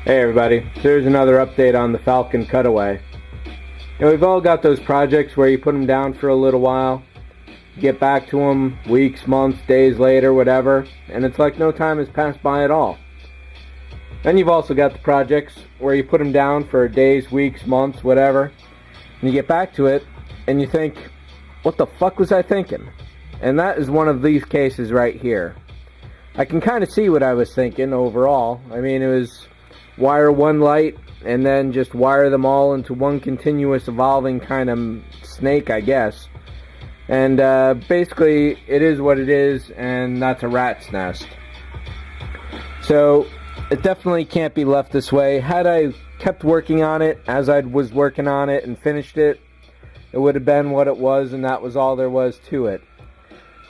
Hey everybody, so here's another update on the Falcon cutaway. We've all got those projects where you put them down for a little while, get back to them weeks, months, days later, whatever, and it's like no time has passed by at all. Then you've also got the projects where you put them down for days, weeks, months, whatever, and you get back to it and you think, what the fuck was I thinking? And that is one of these cases right here. I can kind of see what I was thinking overall. I mean, it was wire one light and then just wire them all into one continuous evolving kind of snake, I guess. And basically it is what it is, and that's a rat's nest. So it definitely can't be left this way. Had I kept working on it as I was working on it and finished it, it would have been what it was, and that was all there was to it.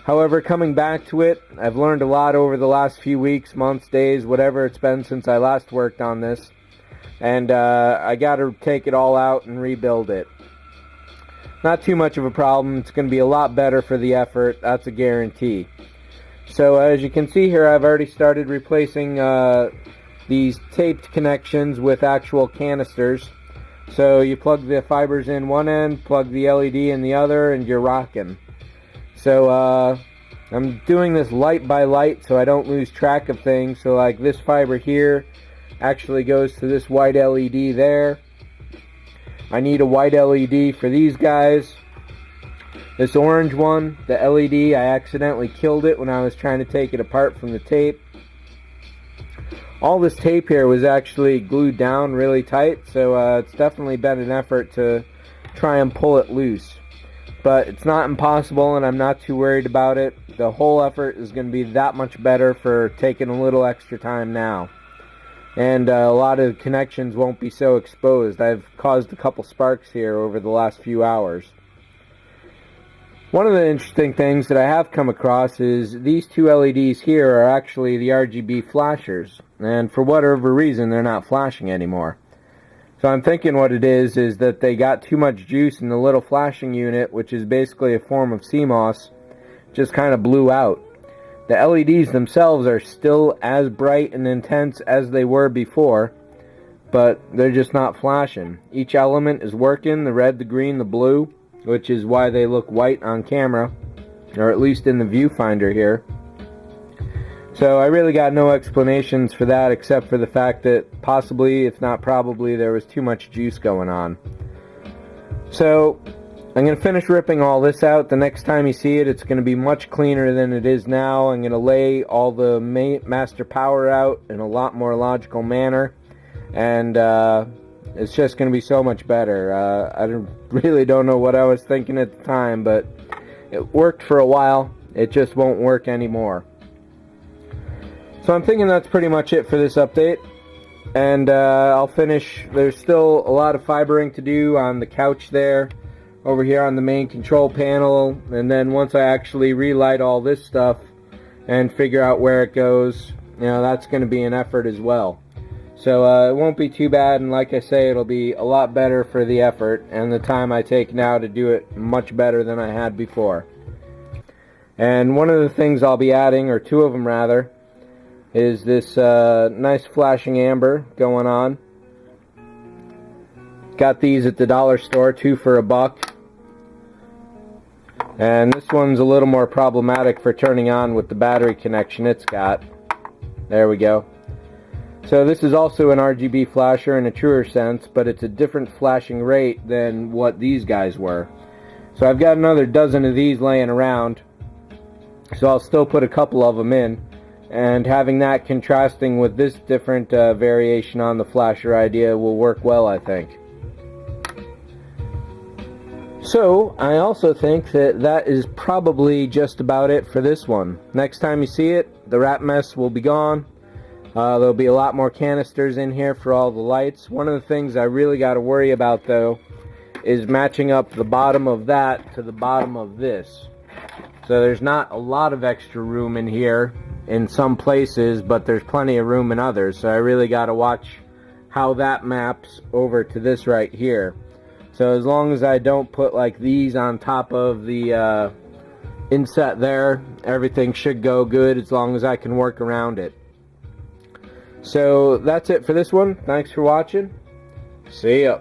However, coming back to it, I've learned a lot over the last few weeks, months, days, whatever it's been since I last worked on this. And I got to take it all out and rebuild it. Not too much of a problem. It's going to be a lot better for the effort. That's a guarantee. So as you can see here, I've already started replacing these taped connections with actual canisters. So you plug the fibers in one end, plug the LED in the other, and you're rocking. So I'm doing this light by light so I don't lose track of things. So like this fiber here actually goes to this white LED there. I need a white LED for these guys. This orange one, the LED, I accidentally killed it when I was trying to take it apart from the tape. All this tape here was actually glued down really tight, so it's definitely been an effort to try and pull it loose. But it's not impossible, and I'm not too worried about it. The whole effort is going to be that much better for taking a little extra time now. And a lot of connections won't be so exposed. I've caused a couple sparks here over the last few hours. One of the interesting things that I have come across is these two LEDs here are actually the RGB flashers. And for whatever reason, they're not flashing anymore. So I'm thinking what it is that they got too much juice in the little flashing unit, which is basically a form of CMOS, just kind of blew out. The LEDs themselves are still as bright and intense as they were before, but they're just not flashing. Each element is working, the red, the green, the blue, which is why they look white on camera, or at least in the viewfinder here. So I really got no explanations for that except for the fact that possibly, if not probably, there was too much juice going on. So I'm going to finish ripping all this out. The next time you see it, it's going to be much cleaner than it is now. I'm going to lay all the master power out in a lot more logical manner. And it's just going to be so much better. I really don't know what I was thinking at the time, but it worked for a while. It just won't work anymore. So I'm thinking that's pretty much it for this update, and I'll finish. There's still a lot of fibering to do on the couch there, over here on the main control panel, and then once I actually relight all this stuff and figure out where it goes, that's going to be an effort as well. So it won't be too bad, and like I say, it'll be a lot better for the effort and the time I take now to do it much better than I had before. And one of the things I'll be adding, or two of them rather, is this nice flashing amber going on. Got these at the dollar store, 2 for $1. And this one's a little more problematic for turning on with the battery connection it's got. There we go. So this is also an RGB flasher in a truer sense, but it's a different flashing rate than what these guys were. So I've got another dozen of these laying around, so I'll still put a couple of them in. And having that contrasting with this different variation on the flasher idea will work well, I think. So, I also think that is probably just about it for this one. Next time you see it, the rat mess will be gone. There'll be a lot more canisters in here for all the lights. One of the things I really got to worry about, though, is matching up the bottom of that to the bottom of this. So there's not a lot of extra room in here in some places, but there's plenty of room in others. So I really got to watch how that maps over to this right here. So as long as I don't put like these on top of the inset there, everything should go good as long as I can work around it. So that's it for this one. Thanks for watching. See ya.